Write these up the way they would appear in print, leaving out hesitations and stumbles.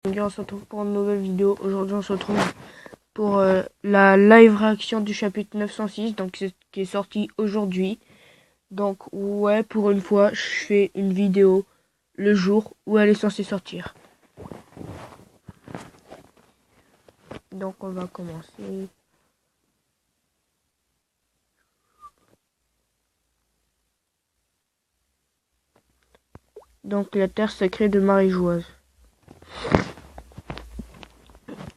On se retrouve pour une nouvelle vidéo. Aujourd'hui, on se retrouve pour la live réaction du chapitre 906, donc qui est sorti aujourd'hui. Donc, ouais, pour une fois, je fais une vidéo le jour où elle est censée sortir. Donc, on va commencer. Donc, la terre sacrée de Marie-Joise.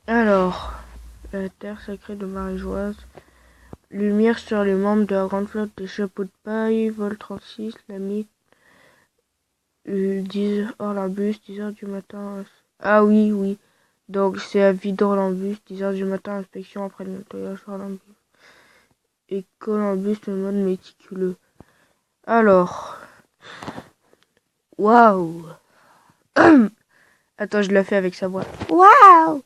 Alors, la terre sacrée de Marie-Joise. Lumière sur les membres de la grande flotte des chapeaux de paille. Vol 36, la mythe. 10h Orlambus, 10h du matin. Ah oui. Donc c'est à vide Orlambus, 10h du matin, inspection après le nettoyage Orlambus. Et Columbus, le mode méticuleux. Alors. Waouh. Attends, je la fais avec sa voix. Waouh.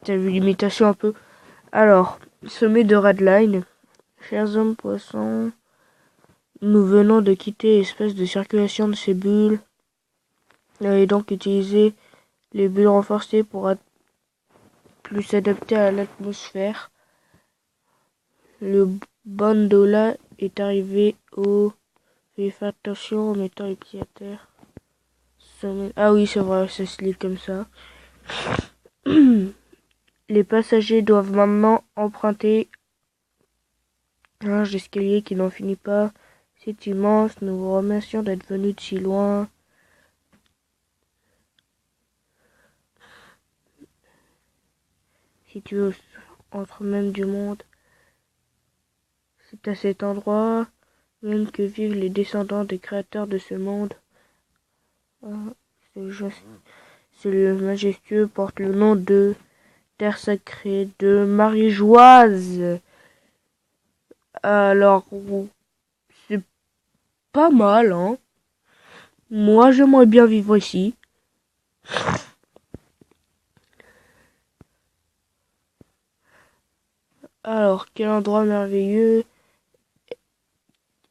T'as vu l'imitation un peu? Alors, sommet de Redline. Chers hommes poissons, nous venons de quitter l'espace de circulation de ces bulles. Et donc utiliser les bulles renforcées pour être plus adaptées à l'atmosphère. Le Bondola est arrivé au... Fais attention en mettant les pieds à terre. Ah oui, c'est vrai, ça se lit comme ça. Les passagers doivent maintenant emprunter un large escalier qui n'en finit pas. C'est immense, nous vous remercions d'être venus de si loin. Situé entre même du monde. C'est à cet endroit même que vivent les descendants des créateurs de ce monde. Ce lieu majestueux porte le nom de terre sacrée de Marie-Joise. Alors, c'est pas mal, hein. Moi, j'aimerais bien vivre ici. Alors, quel endroit merveilleux.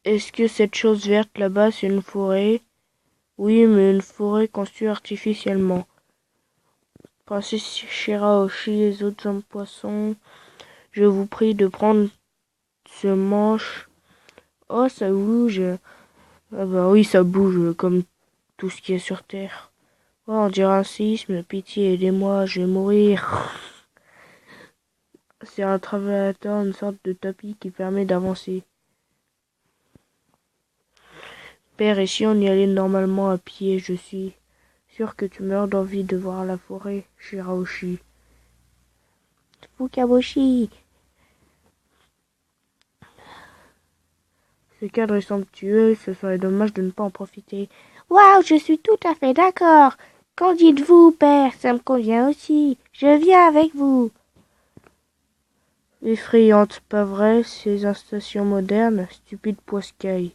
Est-ce que cette chose verte là-bas, c'est une forêt? Oui, mais une forêt construite artificiellement. Princesse Shirahoshi, les autres hommes poissons, je vous prie de prendre ce manche. Oh, ça bouge. Ah bah oui, ça bouge comme tout ce qui est sur Terre. Oh, on dirait un séisme. Pitié, aidez-moi, je vais mourir. C'est un travelator, une sorte de tapis qui permet d'avancer. Père, et si on y allait normalement à pied, je suis sûr que tu meurs d'envie de voir la forêt, Shirahoshi. Fukaboshi. Ce cadre est somptueux, ce serait dommage de ne pas en profiter. Waouh, je suis tout à fait d'accord. Qu'en dites-vous, père? Ça me convient aussi. Je viens avec vous. Effrayante, pas vrai, ces installations modernes, stupide poiscaille.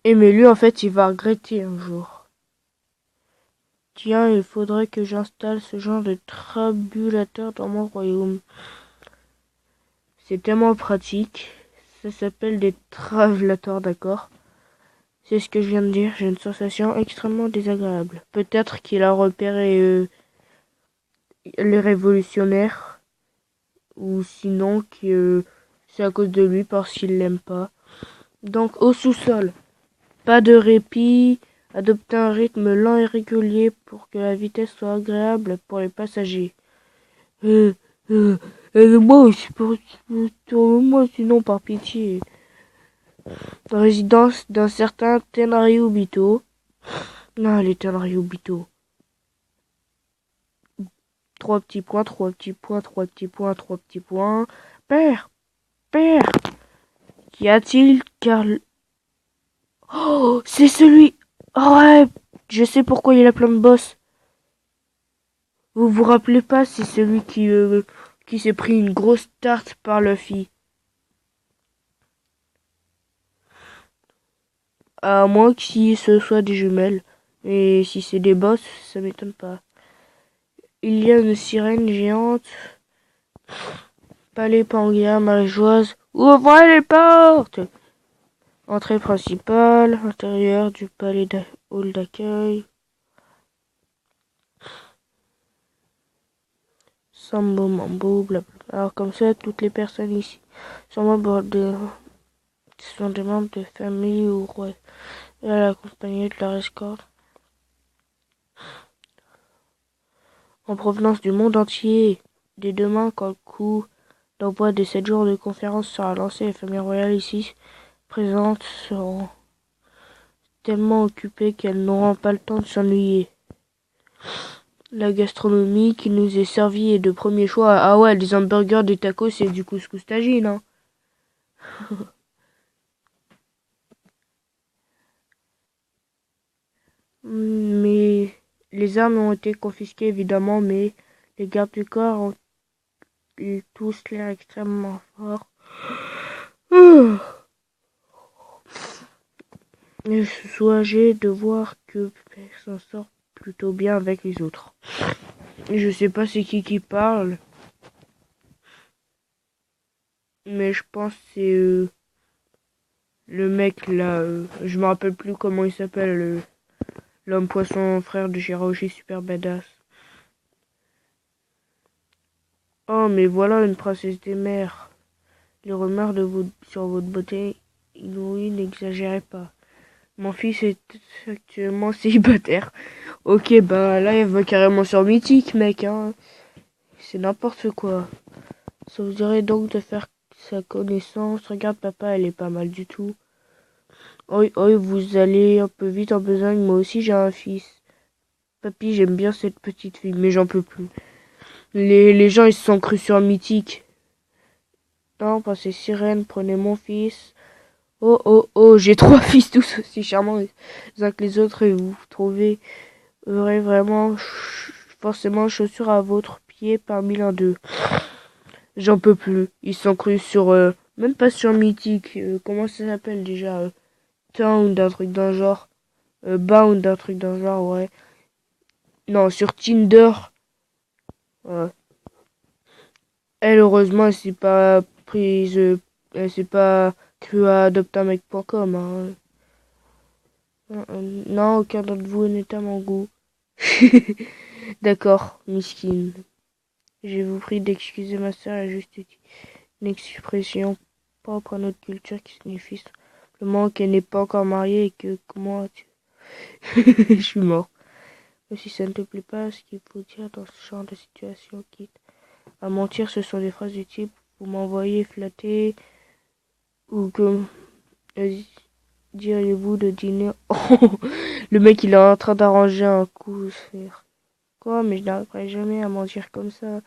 Mais lui, en fait, il va regretter un jour. Tiens, il faudrait que j'installe ce genre de trabulateur dans mon royaume. C'est tellement pratique. Ça s'appelle des travelateurs, d'accord? C'est ce que je viens de dire. J'ai une sensation extrêmement désagréable. Peut-être qu'il a repéré les révolutionnaires. Ou sinon que c'est à cause de lui parce qu'il l'aime pas. Donc au sous-sol. Pas de répit. Adopter un rythme lent et régulier pour que la vitesse soit agréable pour les passagers. Aide-moi aussi moi sinon par pitié. Résidence d'un certain Tenryubito. Non, les Tenryubito. 3 petits points, 3 petits points, 3 petits points, 3 petits points. Père, qu'y a-t-il car... Oh, c'est celui... Oh ouais, je sais pourquoi il a plein de boss. Vous vous rappelez pas, c'est celui qui s'est pris une grosse tarte par Luffy. À moins que si ce soit des jumelles. Et si c'est des boss, ça m'étonne pas. Il y a une sirène géante. Palais Pangea, Marie-Joise. Ouvrez les portes! Entrée principale, intérieur du palais hall d'accueil. Sambo, mambo, blablabla. Alors comme ça, toutes les personnes ici sont des membres de famille ou royales accompagnés de leur escorte en provenance du monde entier. Dès demain, quand le coup d'envoi de 7 jours de conférence sera lancé, les familles royales ici présentes seront tellement occupées qu'elles n'auront pas le temps de s'ennuyer. La gastronomie qui nous est servie est de premier choix. Ah ouais, des hamburgers, des tacos et du couscous tagine, hein. Mais les armes ont été confisquées évidemment, mais les gardes du corps ont eu tous l'air extrêmement forts. Et je suis soulagé de voir que Pépère s'en sort plutôt bien avec les autres. Et je sais pas c'est qui parle, mais je pense que c'est le mec là. Je me rappelle plus comment il s'appelle, l'homme poisson frère de Shirahoshi super badass. Oh mais voilà une princesse des mers. Les rumeurs sur votre beauté inouïe n'exagérez pas. Mon fils est actuellement célibataire. Ok, bah là, il va carrément sur Mythique, mec, hein. C'est n'importe quoi. Ça vous dirait donc de faire sa connaissance. Regarde, papa, elle est pas mal du tout. Oi, oi, vous allez un peu vite en besogne. Moi aussi, j'ai un fils. Papy, j'aime bien cette petite fille, mais j'en peux plus. Les gens, ils se sont crus sur Mythique. Non, pensez sirène, prenez mon fils. Oh, oh, oh, j'ai 3 fils tous aussi charmants les uns que les autres et vous trouverez vraiment forcément chaussures à votre pied parmi l'un d'eux. J'en peux plus. Ils sont crus sur... même pas sur Mythique. Comment ça s'appelle déjà Town, d'un truc d'un genre. Bound, d'un truc d'un genre, ouais. Non, sur Tinder. Ouais. Elle, heureusement, elle s'est pas prise... elle s'est pas crue à adoptamec.com, hein. Non, aucun d'entre vous n'est à mon goût. D'accord, Miskine. Je vous prie d'excuser ma sœur, elle a juste dit une expression propre à notre culture qui signifie simplement qu'elle n'est pas encore mariée et que comment tu... Je suis mort. Mais si ça ne te plaît pas, ce qu'il faut dire dans ce genre de situation, quitte à mentir, ce sont des phrases du type vous m'envoyez flatter ou que diriez-vous de dîner. Le mec il est en train d'arranger un coup. Quoi, mais je n'arriverai jamais à mentir comme ça.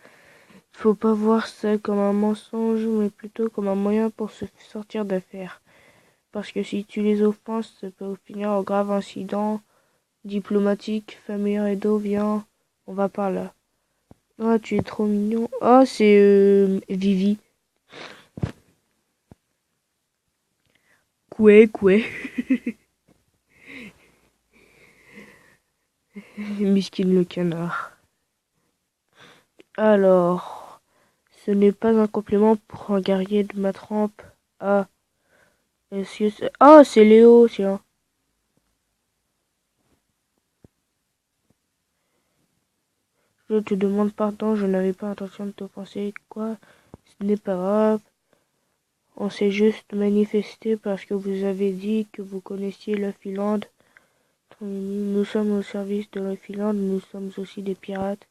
Faut pas voir ça comme un mensonge, mais plutôt comme un moyen pour se sortir d'affaire. Parce que si tu les offenses, ça peut finir en grave incident diplomatique. Famille Redo, viens, on va par là. Ah, tu es trop mignon. Ah, c'est Vivi. Coué. Miskin le canard. Alors, ce n'est pas un compliment pour un guerrier de ma trempe. Ah, est-ce que c'est... Ah, c'est Léo, tiens. Je te demande pardon, je n'avais pas intention de t'offenser. Quoi? Ce n'est pas grave. On s'est juste manifesté parce que vous avez dit que vous connaissiez la Finlande. Nous sommes au service de la Finlande, nous sommes aussi des pirates.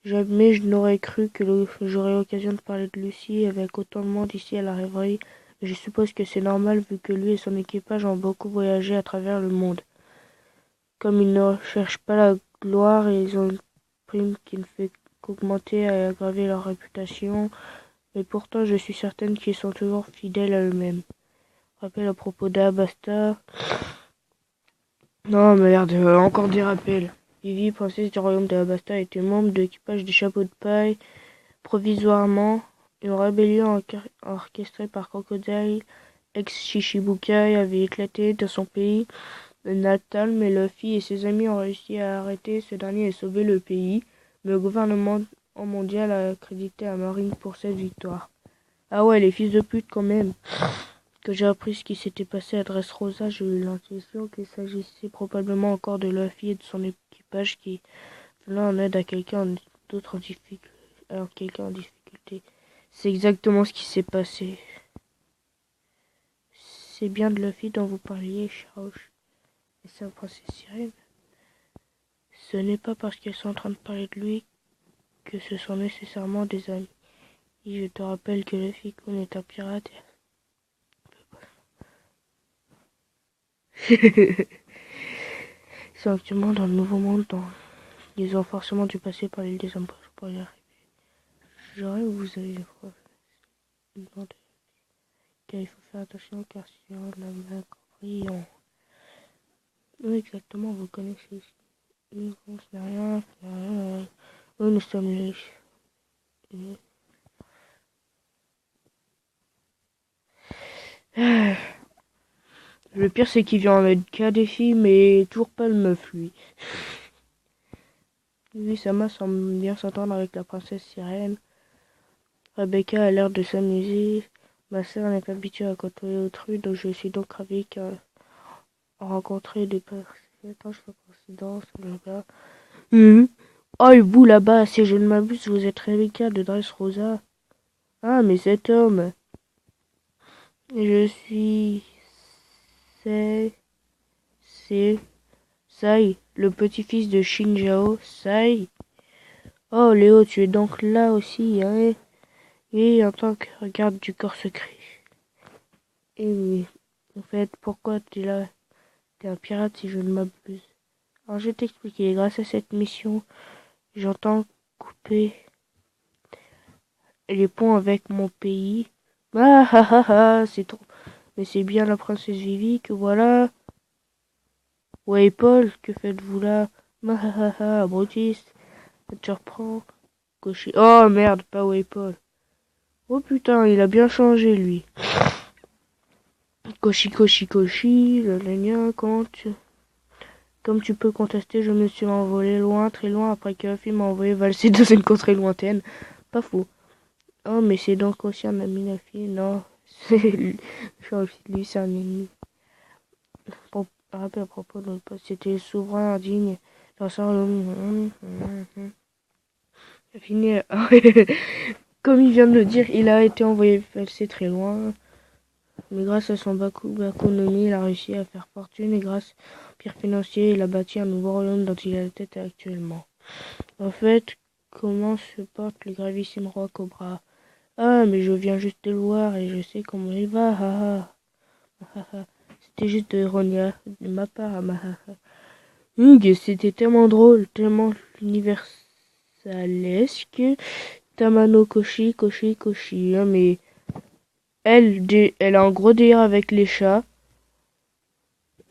Jamais je n'aurais cru que j'aurais l'occasion de parler de Lucie avec autant de monde ici à la rêverie. Mais je suppose que c'est normal vu que lui et son équipage ont beaucoup voyagé à travers le monde. Comme ils ne cherchent pas la gloire et ils ont une prime qui ne fait qu'augmenter et aggraver leur réputation, mais pourtant je suis certaine qu'ils sont toujours fidèles à eux-mêmes. Rappel à propos d'Abasta. Non, merde, encore des rappels. Vivi, princesse du royaume d'Abasta, était membre de l'équipage des chapeaux de paille. Provisoirement, une rébellion orchestrée par Crocodile, ex-Shichibukai, avait éclaté dans son pays natal, mais Luffy et ses amis ont réussi à arrêter ce dernier et sauver le pays. Mais le gouvernement mondial a crédité à Marine pour cette victoire. Ah ouais, les fils de pute quand même. Que j'ai appris ce qui s'était passé à Dressrosa, j'ai eu l'intuition qu'il s'agissait probablement encore de Luffy et de son équipage qui venaient en aide à quelqu'un d'autre en difficulté. alors quelqu'un en difficulté. C'est exactement ce qui s'est passé. C'est bien de la fille dont vous parliez, Charles. Et sa princesse Sirène. Ce n'est pas parce qu'elles sont en train de parler de lui que ce sont nécessairement des amis. Et je te rappelle que le Ficon est un pirate. Ils sont actuellement dans le nouveau monde. Ils ont forcément dû passer par l'île des embauches pour y arriver. J'aurais vous avez demandé car il faut faire attention car sinon la mer brille. Oui, exactement, vous connaissez ici. Oui, ce n'est rien. Oui, nous sommes riches. Le pire, c'est qu'il vient en mettre qu'à des filles, mais toujours pas le meuf, lui. Oui, Sama semble bien s'entendre avec la princesse Sirène. Rebecca a l'air de s'amuser. Ma sœur n'est pas habituée à côtoyer autrui, donc je suis donc ravie qu'à rencontrer des personnes. Attends, je fais coïncidence, blablabla. Oh, et vous là-bas, si je ne m'abuse, vous êtes Rebecca de Dressrosa. Ah, mais cet homme. Je suis. C'est. Sai, le petit-fils de Shinjao. Sai. Oh, Léo, tu es donc là aussi, hein? Oui, en tant que garde du corps secret. Et oui. En fait, pourquoi tu es là? T'es un pirate si je ne m'abuse. Alors, je vais t'expliquer. Grâce à cette mission, j'entends couper les ponts avec mon pays. Ah ah ah ah, c'est trop. Mais c'est bien la princesse Vivi que voilà. Ouais, Paul, que faites-vous là? Ah ah ah ah, abrutiste. Ça te surprend? Cochi. Oh merde, pas ouais, Paul. Oh putain, il a bien changé lui. Koshi, comme tu peux contester, je me suis envolé loin, très loin, après que Ruffy m'a envoyé valser dans une contrée lointaine. Pas fou. Oh, mais c'est donc aussi un ami de la fille. Non, c'est lui, c'est un ennemi. Pour rappeler à propos de notre poste, c'était le souverain indigne dans son royaume. Fini. Comme il vient de le dire, il a été envoyé valser très loin. Mais grâce à son Bakunomi, il a réussi à faire fortune et grâce au pire financier, il a bâti un nouveau royaume dont il a la tête actuellement. En fait, comment se porte le gravissime roi Cobra? Ah, mais je viens juste de le voir et je sais comment il va. C'était juste de l'ironie de ma part. Hugues, c'était tellement drôle, tellement universalesque. Tamano Koshi. Hein, mais elle a un gros délire avec les chats.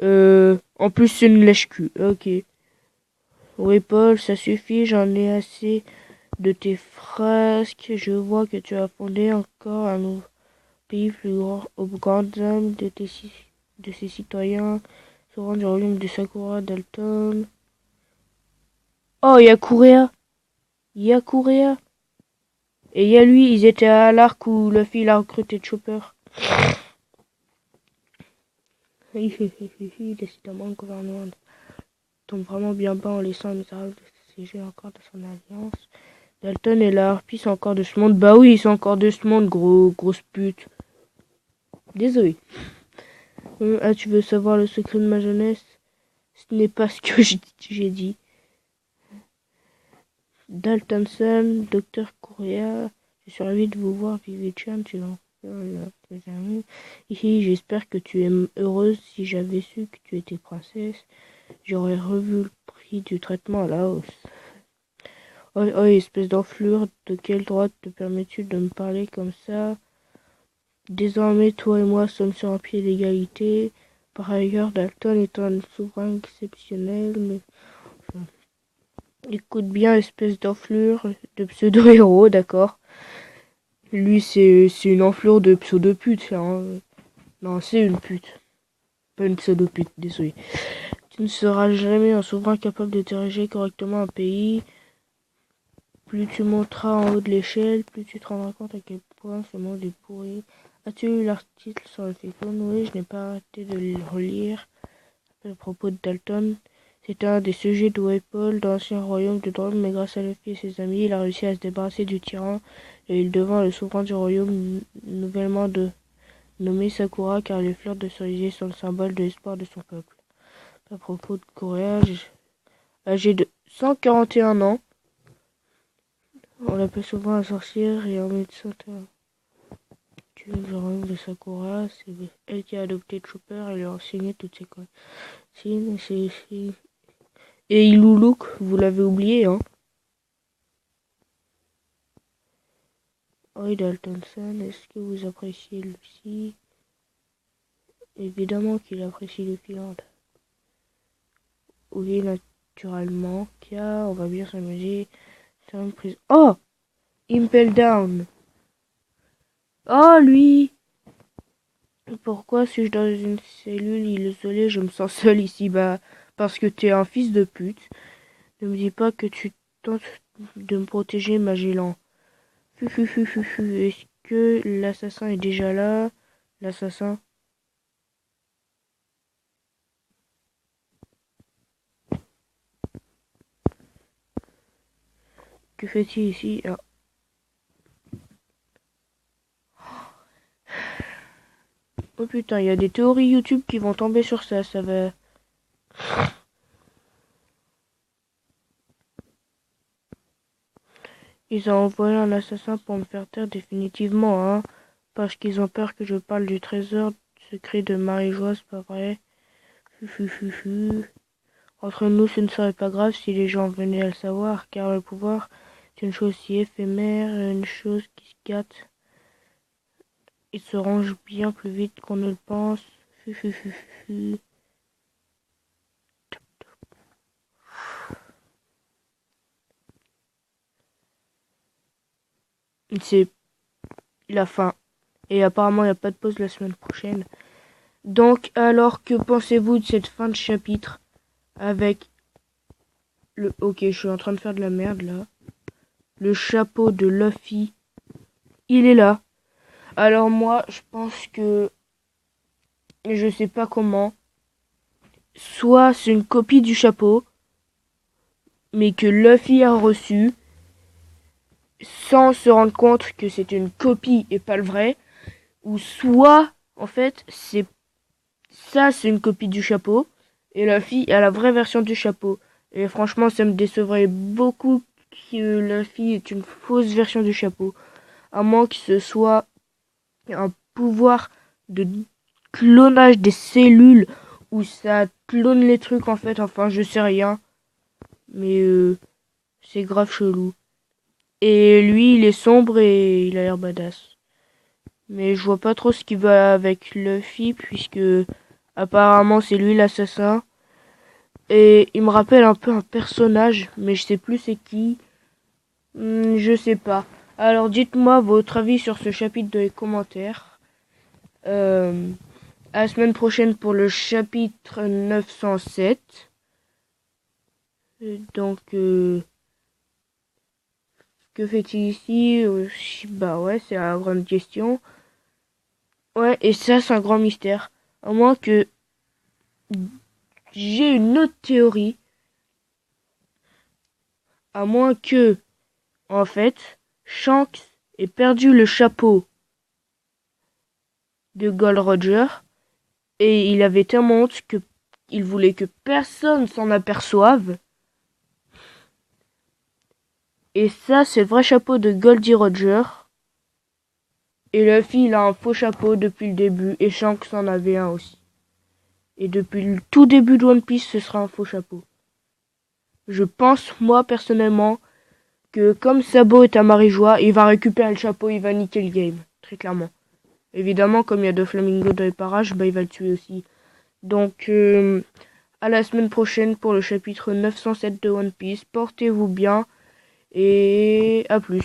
En plus, c'est une lèche-cul. Ok. Oui, Paul, ça suffit, j'en ai assez de tes frasques. Je vois que tu as fondé encore un nouveau pays plus grand, aux grandes âmes de ses citoyens, souvent du royaume de Sakura Dalton. Oh, Yakurea. Et il y a lui, ils étaient à l'arc où Luffy l'a recruté de Chopper. Décidément, le gouvernement tombe vraiment bien bas en laissant un misérable siéger encore de son alliance. Dalton et la Harpie sont encore de ce monde. Bah oui, ils sont encore de ce monde, grosse pute. Désolé. Ah, tu veux savoir le secret de ma jeunesse? Ce n'est pas ce que j'ai dit. Daltonson, Docteur Correa, je suis ravi de vous voir, Vivi-chan, tu Ici, j'espère que tu es heureuse. Si j'avais su que tu étais princesse, j'aurais revu le prix du traitement à la hausse. Oh, oh, espèce d'enflure, de quel droit te permets-tu de me parler comme ça? Désormais, toi et moi sommes sur un pied d'égalité. Par ailleurs, Dalton est un souverain exceptionnel, mais... Enfin, écoute bien, espèce d'enflure, de pseudo-héros, d'accord? Lui, c'est une enflure de pseudo-pute, hein. Non, c'est une pute. Pas une pseudo-pute, désolé. Tu ne seras jamais un souverain capable de diriger correctement un pays. Plus tu monteras en haut de l'échelle, plus tu te rendras compte à quel point ce monde est pourri. As-tu lu l'article sur le Ficon? Oui, je n'ai pas arrêté de le relire. À propos de Dalton, C'était un des sujets de Wapol, d'ancien royaume de Drôme, mais grâce à Luffy et ses amis, il a réussi à se débarrasser du tyran et il devint le souverain du royaume nouvellement nommé Sakura car les fleurs de cerisier sont le symbole de l'espoir de son peuple. À propos de Corée, âgé de 141 ans, on l'appelle souvent la sorcière et en médecin du royaume de Sakura. C'est elle qui a adopté Chopper et lui a enseigné toutes ses consignes. Et Iluluk, vous l'avez oublié, hein. Oui, Daltonson, est-ce que vous appréciez Lucy? Évidemment qu'il apprécie Luffy Land. Oui, naturellement, car on va bien s'amuser. Oh! Impel Down! Oh, lui! Pourquoi suis-je dans une cellule isolée? Je me sens seul ici. Bah, parce que t'es un fils de pute. Ne me dis pas que tu tentes de me protéger, Magellan. Est-ce que l'assassin est déjà là? L'assassin? Que fait-il ici? Ah. Oh putain, il y a des théories YouTube qui vont tomber sur ça, ça va... Ils ont envoyé un assassin pour me faire taire définitivement, hein. Parce qu'ils ont peur que je parle du trésor secret de Marie-Joie, c'est pas vrai. Entre nous, ce ne serait pas grave si les gens venaient à le savoir, car le pouvoir, c'est une chose si éphémère, une chose qui se gâte. Il se range bien plus vite qu'on ne le pense. C'est la fin. Et apparemment, il n'y a pas de pause la semaine prochaine. Donc, alors, que pensez-vous de cette fin de chapitre avec le... Ok, je suis en train de faire de la merde, là. Le chapeau de Luffy. Il est là. Alors, moi, je pense que... Je sais pas comment. Soit c'est une copie du chapeau, mais que Luffy a reçu, sans se rendre compte que c'est une copie et pas le vrai. Ou soit, en fait, c'est une copie du chapeau, et Luffy a la vraie version du chapeau. Et franchement, ça me décevrait beaucoup que Luffy ait une fausse version du chapeau. À moins que ce soit un pouvoir de clonage des cellules, où ça clone les trucs en fait, enfin je sais rien. Mais c'est grave chelou. Et lui, il est sombre et il a l'air badass. Mais je vois pas trop ce qui va avec Luffy, puisque apparemment c'est lui l'assassin. Et il me rappelle un peu un personnage, mais je sais plus c'est qui. Je sais pas. Alors dites-moi votre avis sur ce chapitre dans les commentaires. À la semaine prochaine pour le chapitre 907. Donc, que fait-il ici? Bah ouais, c'est la grande question. Ouais, et ça, c'est un grand mystère. À moins que j'ai une autre théorie. À moins que, en fait, Shanks ait perdu le chapeau de Gold Roger. Et il avait tellement honte que il voulait que personne s'en aperçoive. Et ça, c'est le vrai chapeau de Goldie Roger. Et Luffy, il a un faux chapeau depuis le début. Et Shanks en avait un aussi. Et depuis le tout début de One Piece, ce sera un faux chapeau. Je pense, moi, personnellement, que comme Sabo est à Marie-Joie, il va récupérer le chapeau, il va niquer le game. Très clairement. Évidemment, comme il y a deux flamingos dans les parages, bah, il va le tuer aussi. Donc, à la semaine prochaine pour le chapitre 907 de One Piece. Portez-vous bien et à plus.